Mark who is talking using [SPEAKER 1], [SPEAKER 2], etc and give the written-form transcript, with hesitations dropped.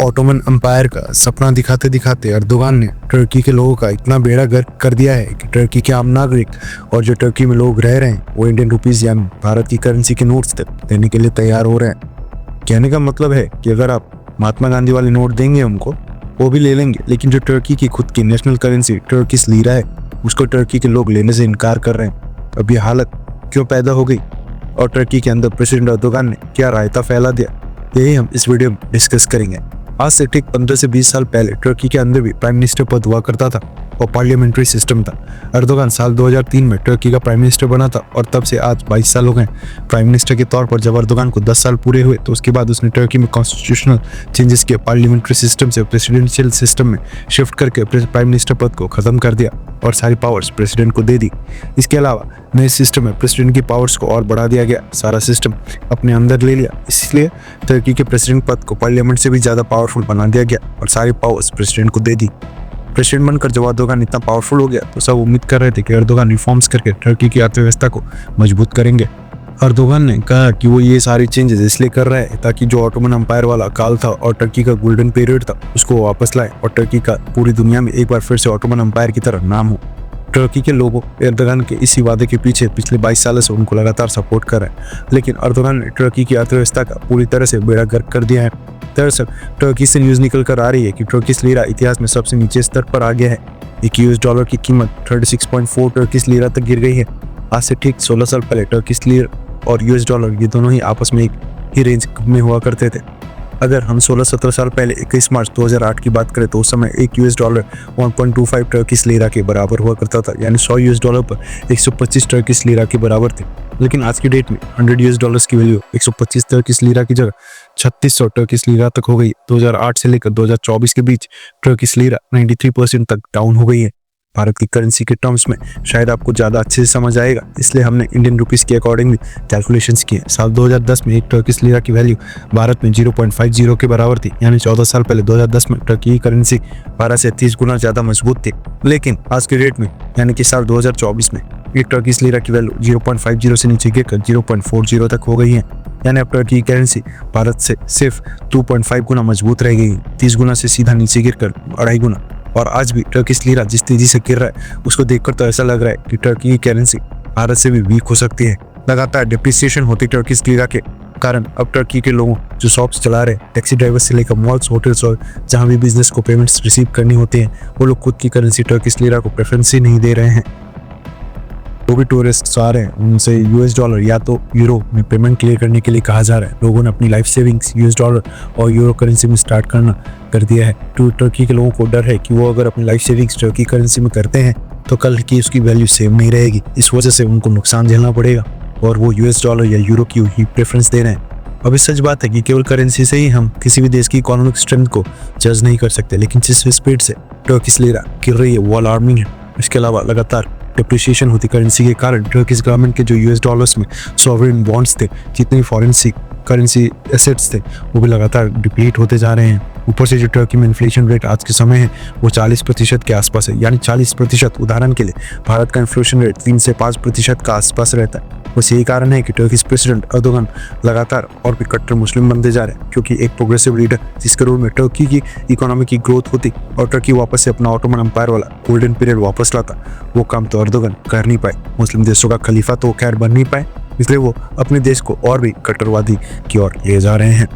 [SPEAKER 1] Ottoman empire का सपना दिखाते दिखाते एर्दोगान ने टर्की के लोगों का इतना बेड़ा गर्क कर दिया है कि टर्की के आम नागरिक और जो टर्की में लोग रह रहे हैं वो इंडियन रुपीस यानी भारत की करेंसी के नोट्स तक देने के लिए तैयार हो रहे हैं। कहने का मतलब है कि अगर आप महात्मा गांधी वाले नोट देंगे उनको, वो भी ले लेंगे, लेकिन जो टर्की की खुद की नेशनल करेंसी टर्किश लीरा है उसको टर्की के लोग लेने से इनकार कर रहे हैं। अब ये हालत क्यों पैदा हो गई और टर्की के अंदर प्रेसिडेंट एर्दोगान ने क्या रायता फैला दिया, यही हम इस वीडियो में डिस्कस करेंगे। आज से ठीक 15 से 20 साल पहले टर्की के अंदर भी प्राइम मिनिस्टर पद हुआ करता था और पार्लियामेंट्री सिस्टम था। एर्दोगान साल 2003 में टर्की का प्राइम मिनिस्टर बना था और तब से आज 22 साल हो गए प्राइम मिनिस्टर के तौर पर। जब एर्दोगान को 10 साल पूरे हुए तो उसके बाद उसने टर्की में कॉन्स्टिट्यूशनल चेंजेस किए, पार्लियामेंट्री सिस्टम से प्रेसिडेंशियल सिस्टम में शिफ्ट करके प्राइम मिनिस्टर पद को खत्म कर दिया और सारी पावर्स प्रेसिडेंट को दे दी। इसके अलावा नए सिस्टम में प्रेसिडेंट की पावर्स को और बढ़ा दिया गया, सारा सिस्टम अपने अंदर ले लिया। इसलिए टर्की के प्रेसिडेंट पद को पार्लियामेंट से भी ज़्यादा पावरफुल बना दिया गया और सारी पावर्स प्रेसिडेंट को दे दी। प्रेसिडेंट बनकर जब एर्दोगान इतना पावरफुल हो गया तो सब उम्मीद कर रहे थे कि एर्दोगान रिफॉर्म्स करके टर्की की अर्थव्यवस्था को मजबूत करेंगे। एर्दोगान ने कहा कि वो ये सारी चेंजेस इसलिए कर रहा है ताकि जो ऑटोमन एम्पायर वाला काल था और टर्की का गोल्डन पीरियड था उसको वापस लाए और टर्की का पूरी दुनिया में एक बार फिर से ऑटोमन एम्पायर की तरह नाम हो। टर्की के लोगों एर्दोगान के इसी वादे के पीछे पिछले 22 सालों से उनको लगातार सपोर्ट कर रहे हैं, लेकिन एर्दोगान ने टर्की की अर्थव्यवस्था का पूरी तरह से बेड़ा गर्क कर दिया है। दरअसल टर्की से न्यूज़ निकल कर आ रही है कि टर्किश लीरा इतिहास में सबसे नीचे स्तर पर आ गया है। एक $1 की कीमत 36.4 टर्किश लीरा तक गिर गई है। आज से ठीक 16 साल पहले टर्किश लीरा और $1 ये दोनों ही आपस में एक ही रेंज में हुआ करते थे। अगर हम 16-17 साल पहले 21 मार्च 2008 की बात करें तो उस समय एक $1 1.25 टर्किश लीरा के बराबर हुआ करता था, यानी $100 पर 125 टर्किश लीरा के बराबर थे। लेकिन आज की डेट में $100 की वैल्यू 125 टर्किश लीरा की जगह 3600 टर्किश लीरा तक हो गई। 2008 से लेकर 2024 के बीच टर्किश लीरा 93% तक डाउन हो गई है। भारत की करेंसी के टर्म्स में शायद आपको ज़्यादा अच्छे से समझ आएगा, इसलिए हमने इंडियन रुपीस के अकॉर्डिंगली कैलकुलेशंस किए। साल 2010 में एक टर्किश लीरा की वैल्यू भारत में 0.50 के बराबर थी, यानी 14 साल पहले 2010 में टर्की की करेंसी 12 से 30 गुना ज़्यादा मजबूत थी। लेकिन आज के डेट में यानी कि साल 2024 में एक टर्किश लीरा की वैल्यू 0.50 से नीचे गिरकर 0.40 तक हो गई है, यानी अब टर्की की करेंसी भारत से सिर्फ 2.5 गुना मजबूत रह गई है, 30 गुना से सीधा नीचे गिरकर 2.5 गुना। और आज भी टर्किश लीरा जिस तेजी से गिर रहा है उसको देखकर तो ऐसा लग रहा है कि टर्की की करेंसी भारत से भी वीक हो सकती है। लगातार डिप्रिसिएशन होती टर्किश लीरा के कारण अब टर्की के लोगों जो शॉप्स चला रहे हैं, टैक्सी ड्राइवर्स से लेकर मॉल्स, होटल्स और जहां भी बिजनेस को पेमेंट्स रिसीव करनी होती हैं, वो लोग खुद की करेंसी टर्किश लीरा को प्रेफरेंस ही नहीं दे रहे हैं। जो भी टूरिस्ट आ रहे हैं उनसे $1 या तो यूरो में पेमेंट क्लियर करने के लिए कहा जा रहा है। लोगों ने अपनी लाइफ सेविंग्स $1 और यूरो करेंसी में स्टार्ट करना कर दिया है। टर्की के लोगों को डर है कि वो अगर अपनी लाइफ सेविंग्स टर्की करेंसी में करते हैं तो कल की उसकी वैल्यू सेम नहीं रहेगी, इस वजह से उनको नुकसान झेलना पड़ेगा और वो $1 या यूरो की ही प्रेफरेंस दे रहे हैं। अब इस सच बात है कि केवल करेंसी से ही हम किसी भी देश की इकोनॉमिक स्ट्रेंथ को जज नहीं कर सकते, लेकिन जिस स्पीड से टर्किश लीरा गिर रही है वो अलार्मिंग है। इसके अलावा लगातार डिप्रिसिएशन होती करेंसी के कारण टर्किश गवर्नमेंट के जो $US में सॉवरेन बॉन्ड्स थे, जितने फॉरेन करेंसी एसेट्स थे, वो भी लगातार डिप्लीट होते जा रहे हैं। ऊपर से जो टर्की में इन्फ्लेशन रेट आज के समय है वो 40% के आसपास है, यानी 40%। उदाहरण के लिए भारत का इन्फ्लेशन रेट 3 से 5% का आसपास रहता है। बस यही कारण है कि टर्किश प्रेसिडेंट एर्दोगान लगातार और भी कट्टर मुस्लिम बनते जा रहे हैं, क्योंकि एक प्रोग्रेसिव लीडर जिसके रोल में टर्की की इकोनॉमी की ग्रोथ होती और टर्की वापस से अपना ऑटोमन एम्पायर वाला गोल्डन पीरियड वापस लाता, वो काम तो एर्दोगान कर नहीं पाए। मुस्लिम देशों का खलीफा तो खैर बन नहीं पाए, इसलिए वो अपने देश को और भी कट्टरवादी की ओर ले जा रहे हैं।